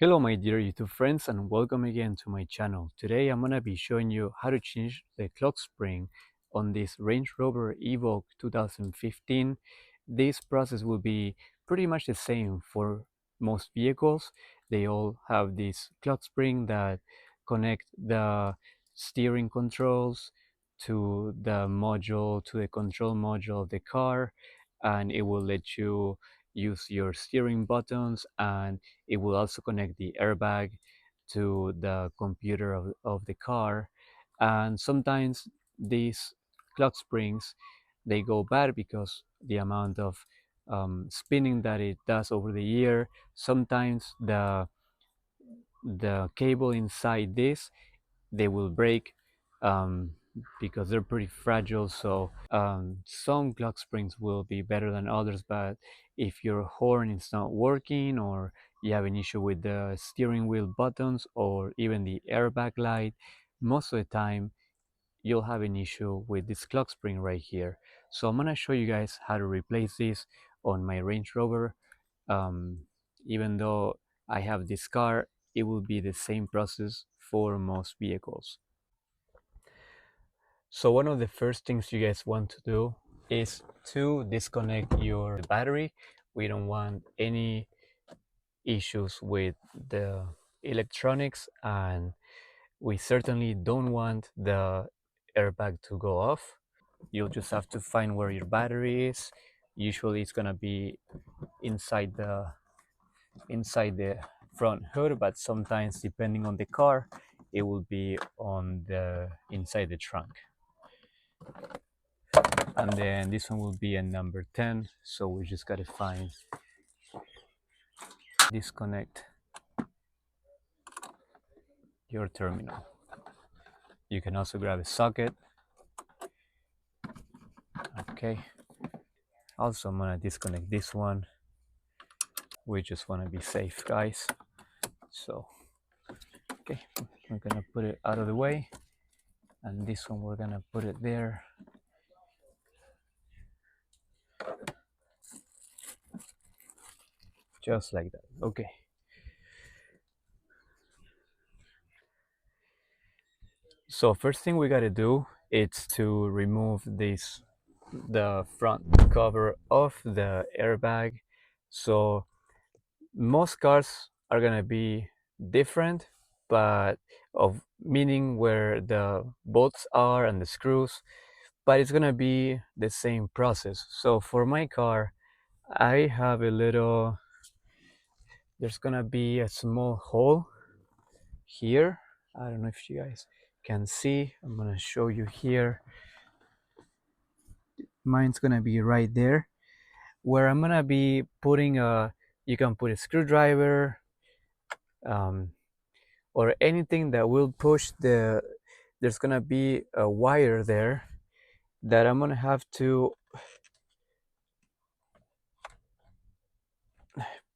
Hello my dear YouTube friends and welcome again to my channel. Today I'm gonna be showing you how to change the clock spring on this Range Rover Evoque 2015. This process will be pretty much the same for most vehicles. They all have this clock spring that connect the steering controls to the control module of the car, and it will let you use your steering buttons, and it will also connect the airbag to the computer of the car. And sometimes these clock springs, they go bad because the amount of spinning that it does over the year. Sometimes the cable inside this, they will break, um, because they're pretty fragile. So some clock springs will be better than others, but if your horn is not working, or you have an issue with the steering wheel buttons or even the airbag light, most of the time you'll have an issue with this clock spring right here. So I'm gonna show you guys how to replace this on my Range Rover. um, Even though I have this car, it will be the same process for most vehicles. So one of the first things you guys want to do is to disconnect your battery. We don't want any issues with the electronics, and we certainly don't want the airbag to go off. You'll just have to find where your battery is. Usually it's gonna be inside the front hood, but sometimes depending on the car, it will be on the inside the trunk. And then this one will be a number 10, so we just gotta find, disconnect your terminal. You can also grab a socket. Okay, also I'm gonna disconnect this one. We just want to be safe, guys. So okay, we're gonna put it out of the way, and this one we're gonna put it there, just like that. Okay, so first thing we gotta do is to remove the front cover of the airbag. So most cars are gonna be different, but of meaning where the bolts are and the screws, but it's gonna be the same process. So for my car, I have a little, there's gonna be a small hole here. I don't know if you guys can see. I'm gonna show you here. Mine's gonna be right there, where I'm gonna be putting a, you can put a screwdriver, um, or anything that will push the, there's gonna be a wire there that I'm gonna have to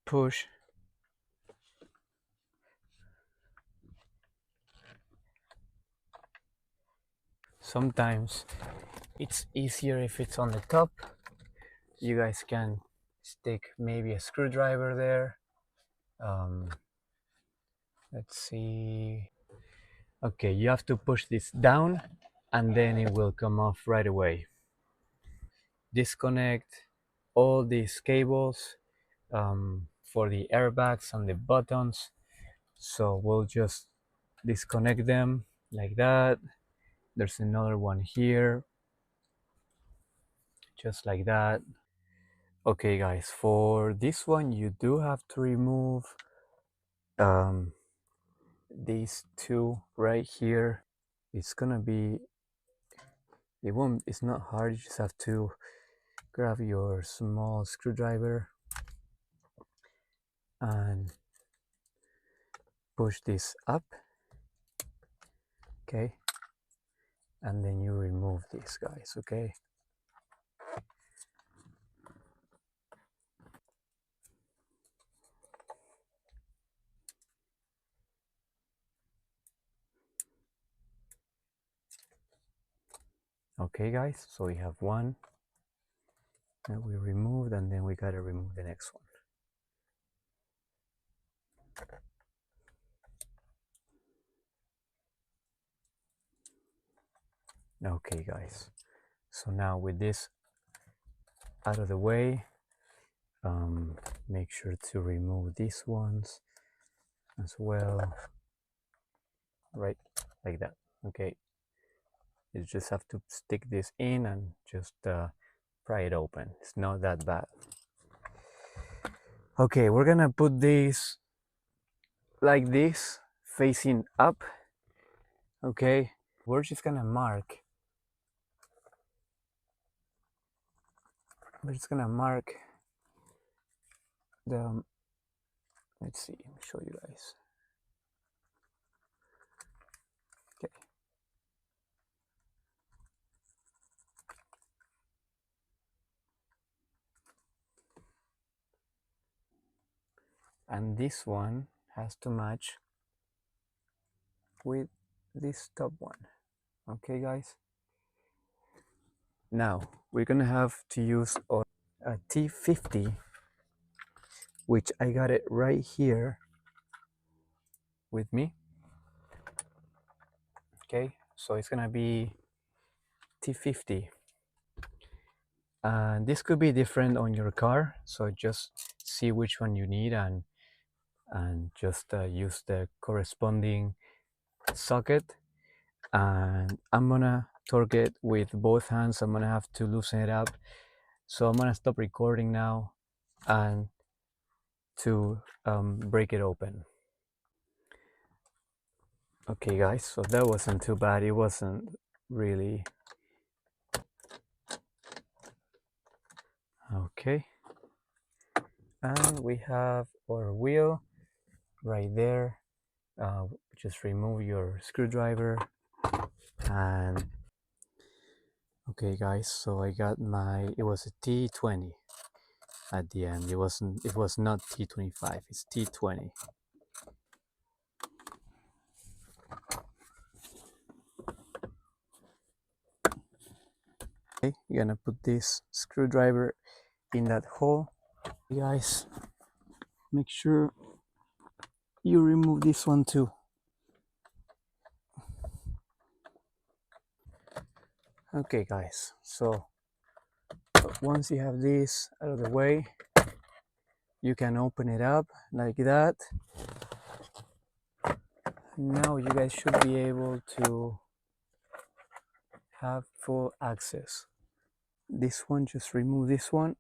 push. Sometimes it's easier if it's on the top. You guys can stick maybe a screwdriver there. Let's see. Okay, you have to push this down and then it will come off right away. Disconnect all these cables, for the airbags and the buttons. So we'll just disconnect them like that. There's another one here, just like that. Okay guys, for this one you do have to remove these two right here. It's gonna be, it's not hard. You just have to grab your small screwdriver and push this up. Okay, and then you remove these guys. Okay, okay guys, so we have one that we removed, and then we gotta remove the next one. Okay guys, so now with this out of the way, make sure to remove these ones as well, right, like that. Okay, you just have to stick this in and just pry it open. It's not that bad. Okay, we're gonna put this like this, facing up. Okay, we're just gonna mark, the, let's see, let me show you guys. Okay, and this one has to match with this top one. Okay guys, now we're gonna have to use a T50, which I got it right here with me. Okay, so it's gonna be T50, and this could be different on your car, so just see which one you need and just use the corresponding socket. And I'm gonna torque it with both hands. I'm gonna have to loosen it up, so I'm gonna stop recording now and to break it open. Okay guys, so that wasn't too bad. It wasn't really okay. And we have our wheel right there. Just remove your screwdriver. And okay guys, so I got my, it was a T20 at the end. It was not T25, it's T20. Okay, you're gonna put this screwdriver in that hole. You guys, make sure you remove this one too. Okay guys, so once you have this out of the way, you can open it up like that. Now you guys should be able to have full access. This one, just remove this one.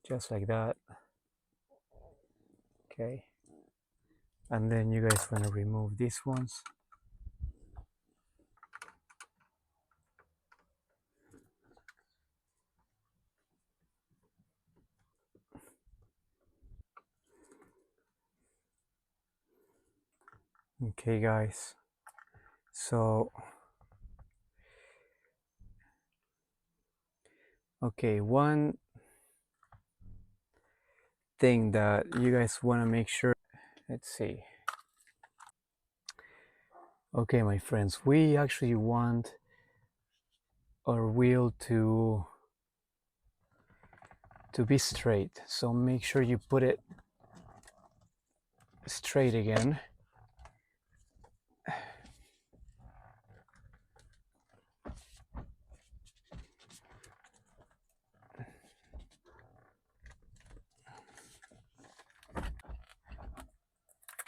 Just like that. Okay. And then you guys want to remove these ones. Okay guys, so okay, one thing that you guys want to make sure, let's see. Okay my friends, we actually want our wheel to be straight, so make sure you put it straight again.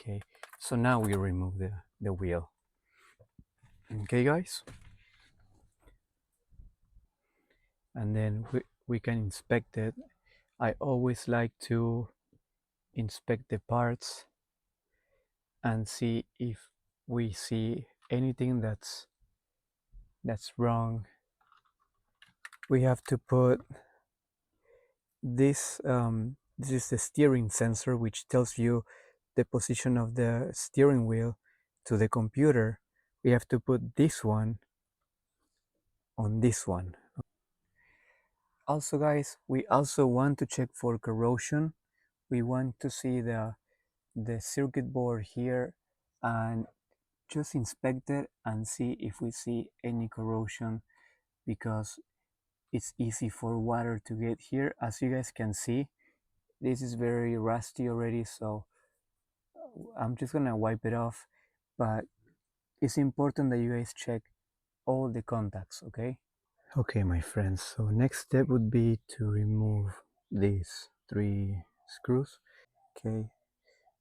Okay, so now we remove the wheel. Okay guys, and then we can inspect it. I always like to inspect the parts and see if we see anything that's wrong. We have to put this, this is the steering sensor, which tells you the position of the steering wheel to the computer. We have to put this one on this one. Also guys, we also want to check for corrosion. We want to see the circuit board here and just inspect it and see if we see any corrosion, because it's easy for water to get here. As you guys can see, This is very rusty already, so I'm just gonna wipe it off. But it's important that you guys check all the contacts, okay? Okay, my friends, so next step would be to remove these three screws, okay?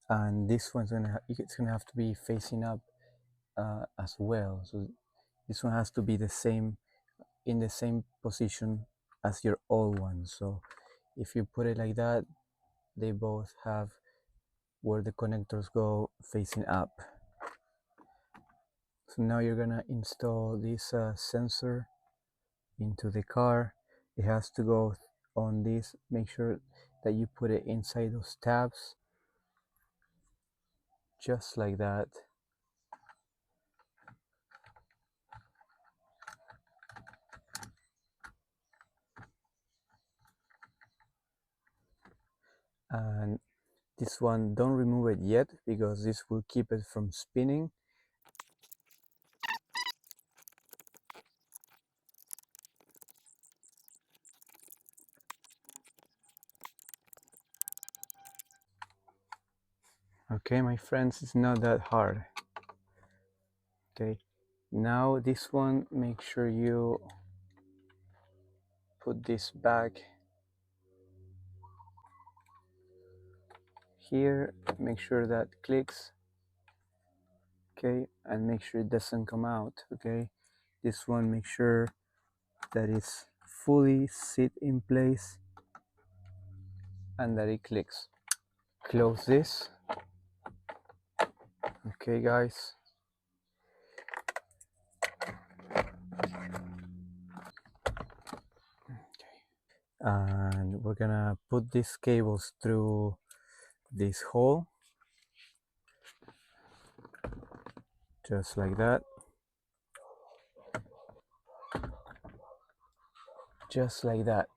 And this one's it's gonna have to be facing up as well. So this one has to be the same, in the same position as your old one. So if you put it like that, they both have where the connectors go facing up. So now you're gonna install this sensor into the car. It has to go on this. Make sure that you put it inside those tabs, just like that. And this one, don't remove it yet because this will keep it from spinning. Okay, my friends, it's not that hard. Okay, now this one, make sure you put this back here, make sure that clicks, okay, and make sure it doesn't come out, okay. This one, make sure that it's fully sit in place and that it clicks. Close this, okay guys. And we're gonna put these cables through this hole, just like that, just like that,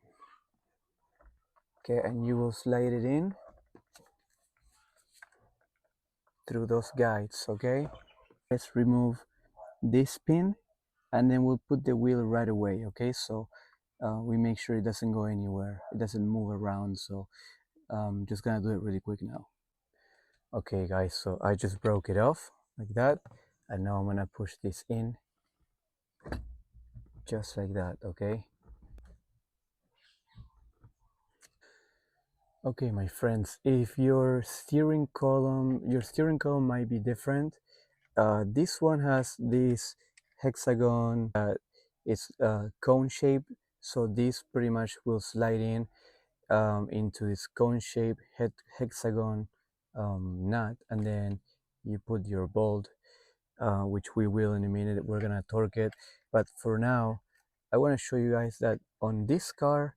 okay. And you will slide it in through those guides, okay. Let's remove this pin and then we'll put the wheel right away, okay. So we make sure it doesn't go anywhere, it doesn't move around. So just gonna do it really quick now. Okay guys, so I just broke it off like that, and now I'm gonna push this in just like that, okay. Okay, my friends, if your steering column might be different. This one has this hexagon, it's cone shape, so this pretty much will slide in into this cone shape hexagon nut, and then you put your bolt, which we will in a minute. We're gonna torque it, but for now I want to show you guys that on this car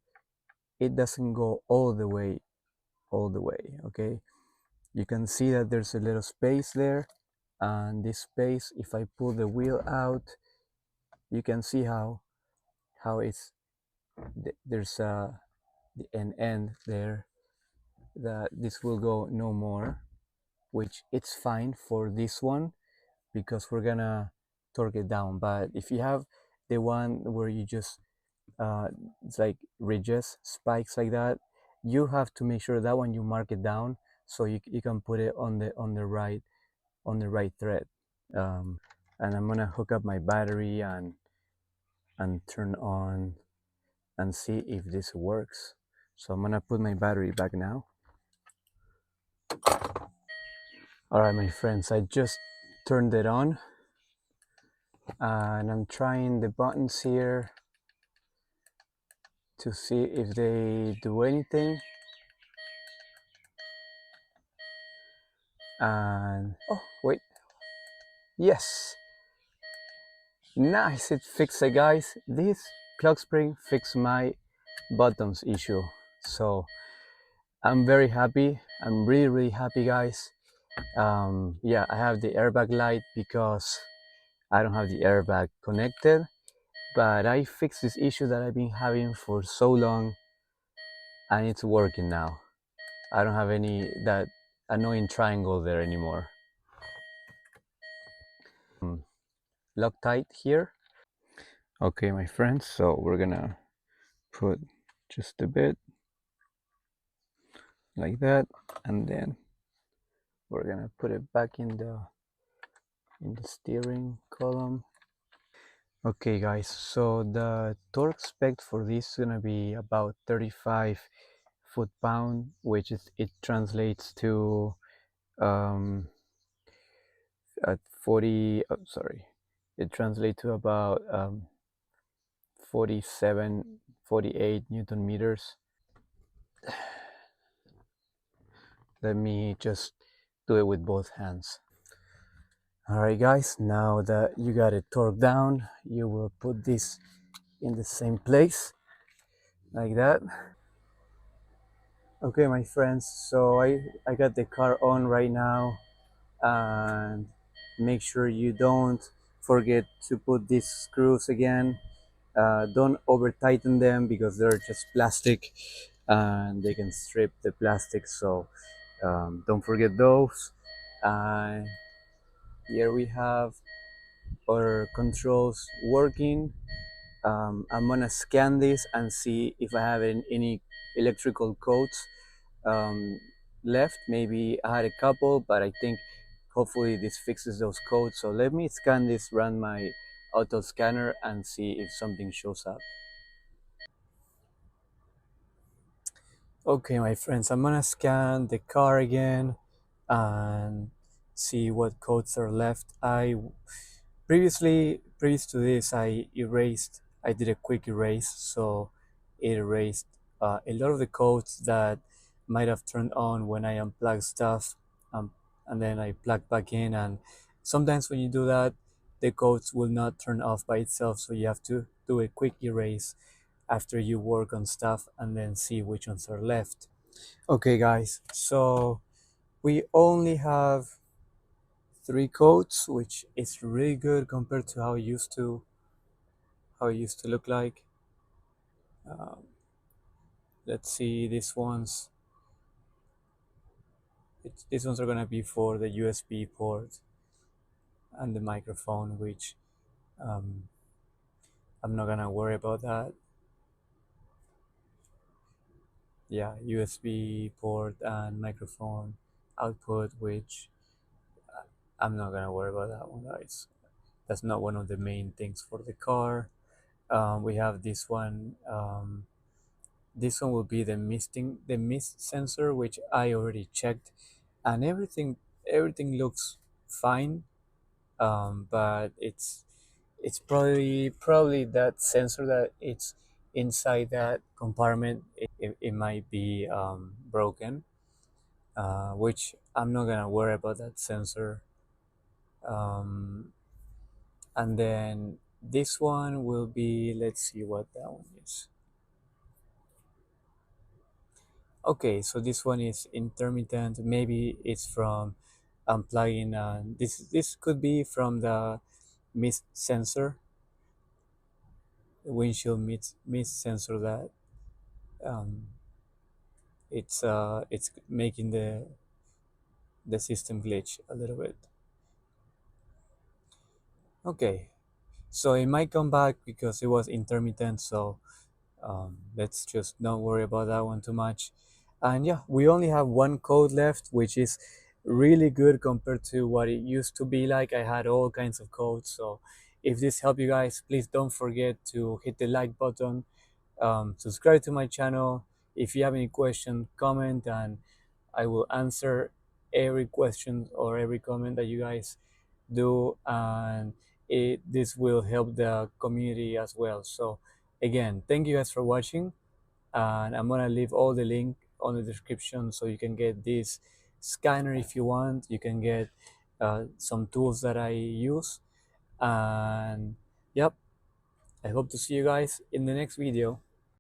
it doesn't go all the way, okay. You can see that there's a little space there, and this space, if I pull the wheel out, you can see how it's there's an end there that this will go no more, which it's fine for this one because we're gonna torque it down. But if you have the one where you just it's like ridges, spikes like that, you have to make sure that one you mark it down so you can put it on the right thread. And I'm gonna hook up my battery and turn on and see if this works. So I'm gonna put my battery back now. All right, my friends, I just turned it on and I'm trying the buttons here to see if they do anything. And oh wait, yes, nice, it fixed it, guys. This clock spring fixed my buttons issue, so I'm very happy. I'm really happy, guys. Yeah, I have the airbag light because I don't have the airbag connected, but I fixed this issue that I've been having for so long and it's working now. I don't have any that annoying triangle there anymore. Loctite here. Okay, my friends, so we're gonna put just a bit. like that, and then we're gonna put it back in the steering column. Okay guys, so the torque spec for this is gonna be about 35 foot-pound, which is it translates to um, at 40. Oh, sorry, it translates to about 47, 48 Newton meters. Let me just do it with both hands. All right, guys. Now that you got it torqued down, you will put this in the same place like that. Okay, my friends, so I got the car on right now, and make sure you don't forget to put these screws again. Don't over tighten them because they're just plastic and they can strip the plastic, so don't forget those. And here we have our controls working. I'm gonna scan this and see if I have any electrical codes um, left. Maybe I had a couple, but I think hopefully this fixes those codes. So let me scan this, run my auto scanner, and see if something shows up. Okay, my friends, I'm gonna scan the car again and see what codes are left. Previous to this, I did a quick erase, so it erased a lot of the codes that might have turned on when I unplugged stuff, um, and then I plug back in. And sometimes when you do that, the codes will not turn off by itself, so you have to do a quick erase after you work on stuff and then see which ones are left. Okay, guys, so we only have three codes, which is really good compared to how it used to look like. Um, let's see, these ones are gonna be for the USB port and the microphone, which um, I'm not gonna worry about that. Yeah, USB port and microphone output, which I'm not gonna worry about that one, guys. That's not one of the main things for the car. We have this one. This one will be the mist sensor, which I already checked, and everything looks fine. But it's probably that sensor that it's inside that compartment. It might be broken, which I'm not gonna worry about that sensor. Um, and then this one will be, let's see what that one is. Okay, so this one is intermittent. Maybe it's from unplugging. This could be from the mist sensor, the windshield mist sensor that um, it's making the system glitch a little bit. Okay, so it might come back because it was intermittent. So let's just not worry about that one too much. And yeah, we only have one code left, which is really good compared to what it used to be like. I had all kinds of codes. So if this helped you guys, please don't forget to hit the like button, subscribe to my channel. If you have any question, comment, and I will answer every question or every comment that you guys do. And this will help the community as well. So again, thank you guys for watching, and I'm gonna leave all the link on the description so you can get this scanner if you want. You can get some tools that I use, and yep, I hope to see you guys in the next video.